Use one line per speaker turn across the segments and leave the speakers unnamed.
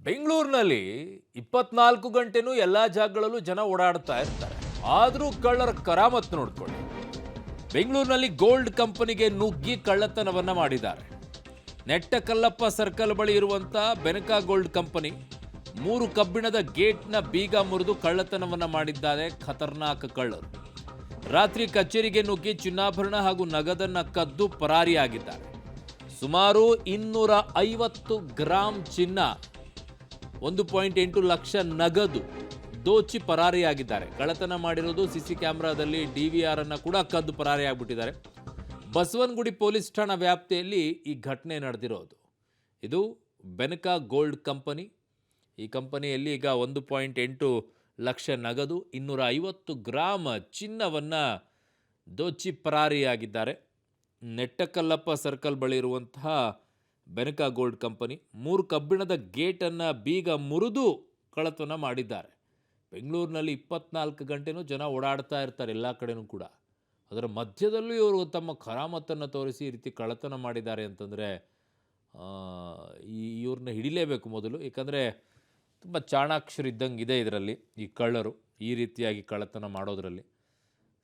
ಬೆಂಗಳೂರಿನಲ್ಲಿ 24 ಗಂಟೆನೂ ಎಲ್ಲ ಜಾಗಗಳಲ್ಲೂ ಜನ ಓಡಾಡ್ತಾ ಇರ್ತಾರೆ. ಆದರೂ ಕಳ್ಳರ ಕರಾಮತ್ ನೋಡ್ಕೊಳ್ಳಿ. ಬೆಂಗಳೂರಿನಲ್ಲಿ ಗೋಲ್ಡ್ ಕಂಪನಿಗೆ ನುಗ್ಗಿ ಕಳ್ಳತನವನ್ನ ಮಾಡಿದ್ದಾರೆ. ನೆಟ್ಟಕಲ್ಲಪ್ಪ ಸರ್ಕಲ್ ಬಳಿ ಇರುವಂತ ಬೆನಕ ಗೋಲ್ಡ್ ಕಂಪನಿ 3 ಕಬ್ಬಿಣದ ಗೇಟ್ನ ಬೀಗ ಮುರಿದು ಕಳ್ಳತನವನ್ನ ಮಾಡಿದ್ದಾರೆ ಖತರ್ನಾಕ್ ಕಳ್ಳರು. ರಾತ್ರಿ ಕಚೇರಿಗೆ ನುಗ್ಗಿ ಚಿನ್ನಾಭರಣ ಹಾಗೂ ನಗದನ್ನ ಕದ್ದು ಪರಾರಿಯಾಗಿದ್ದಾರೆ. ಸುಮಾರು 250 ಗ್ರಾಂ ಚಿನ್ನ, 1.8 ಲಕ್ಷ ನಗದು ದೋಚಿ ಪರಾರಿಯಾಗಿದ್ದಾರೆ. ಕಳ್ಳತನ ಮಾಡಿರೋದು ಸಿಸಿ ಕ್ಯಾಮೆರಾದಲ್ಲಿ ಡಿವಿಆರ್ ಅನ್ನ ಕೂಡ ಕದ್ದು ಪರಾರಿಯಾಗ್ಬಿಟ್ಟಿದ್ದಾರೆ. ಬಸವನಗುಡಿ ಪೊಲೀಸ್ ಠಾಣಾ ವ್ಯಾಪ್ತಿಯಲ್ಲಿ ಈ ಘಟನೆ ನಡೆದಿರೋದು. ಇದು ಬೆನಕ ಗೋಲ್ಡ್ ಕಂಪನಿ. ಈ ಕಂಪನಿಯಲ್ಲಿ ಈಗ 1.8 ಲಕ್ಷ ನಗದು, 250 ಗ್ರಾಂ ಚಿನ್ನವನ್ನ ದೋಚಿ ಪರಾರಿಯಾಗಿದ್ದಾರೆ. ನೆಟ್ಟಕಲ್ಲಪ್ಪ ಸರ್ಕಲ್ ಬಳಿ ಇರುವಂತಹ ಬೆನಕ ಗೋಲ್ಡ್ ಕಂಪನಿ 3 ಕಬ್ಬಿಣದ ಗೇಟನ್ನು ಬೀಗ ಮುರಿದು ಕಳ್ಳತನ ಮಾಡಿದ್ದಾರೆ. ಬೆಂಗಳೂರಿನಲ್ಲಿ 24 ಗಂಟೆನೂ ಜನ ಓಡಾಡ್ತಾ ಇರ್ತಾರೆ, ಎಲ್ಲ ಕಡೆನೂ ಕೂಡ. ಅದರ ಮಧ್ಯದಲ್ಲೂ ಇವರು ತಮ್ಮ ಕರಾಮತ್ತನ್ನು ತೋರಿಸಿ ಈ ರೀತಿ ಕಳ್ಳತನ ಮಾಡಿದ್ದಾರೆ ಅಂತಂದರೆ ಇವ್ರನ್ನ ಹಿಡಿಲೇಬೇಕು ಮೊದಲು. ಏಕೆಂದರೆ ತುಂಬ ಚಾಣಾಕ್ಷರಿದ್ದಂಗೆ ಇದೆ ಇದರಲ್ಲಿ, ಈ ಕಳ್ಳರು ಈ ರೀತಿಯಾಗಿ ಕಳ್ಳತನ ಮಾಡೋದರಲ್ಲಿ.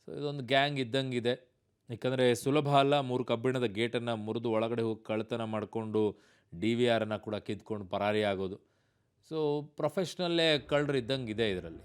ಸೊ ಇದೊಂದು ಗ್ಯಾಂಗ್ ಇದ್ದಂಗಿದೆ. ಯಾಕಂದರೆ ಸುಲಭ ಅಲ್ಲ 3 ಕಬ್ಬಿಣದ ಗೇಟನ್ನು ಮುರಿದು ಒಳಗಡೆ ಹೋಗಿ ಕಳ್ಳತನ ಮಾಡಿಕೊಂಡು DVRನ್ನು ಕೂಡ ಕಿತ್ಕೊಂಡು ಪರಾರಿ ಆಗೋದು. ಸೊ ಪ್ರೊಫೆಷ್ನಲ್ಲೇ ಕಳ್ಳರು ಇದ್ದಂಗೆ ಇದೆ ಇದರಲ್ಲಿ.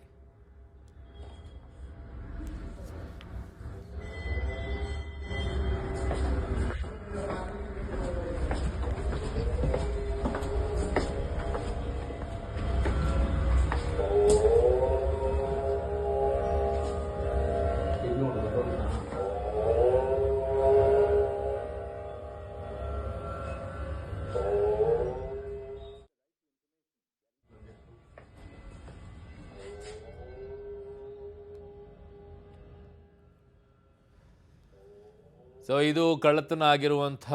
ಸೊ ಇದು ಕಳ್ಳತನ ಆಗಿರುವಂಥ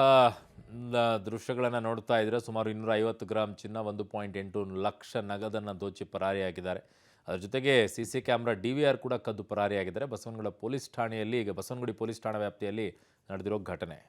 ದೃಶ್ಯಗಳನ್ನು ನೋಡ್ತಾ ಇದ್ರೆ ಸುಮಾರು 250 ಗ್ರಾಂ ಚಿನ್ನ, 1.8 ಲಕ್ಷ ನಗದನ್ನು ದೋಚಿ ಪರಾರಿಯಾಗಿದ್ದಾರೆ. ಅದರ ಜೊತೆಗೆ CC ಕ್ಯಾಮ್ರಾ DVR ಕೂಡ ಕದ್ದು ಪರಾರಿಯಾಗಿದ್ದಾರೆ. ಬಸವನಗುಡಿ ಪೊಲೀಸ್ ಠಾಣೆಯಲ್ಲಿ ಈಗ ಬಸವನಗುಡಿ ಪೊಲೀಸ್ ಠಾಣಾ ವ್ಯಾಪ್ತಿಯಲ್ಲಿ ನಡೆದಿರೋ ಘಟನೆ.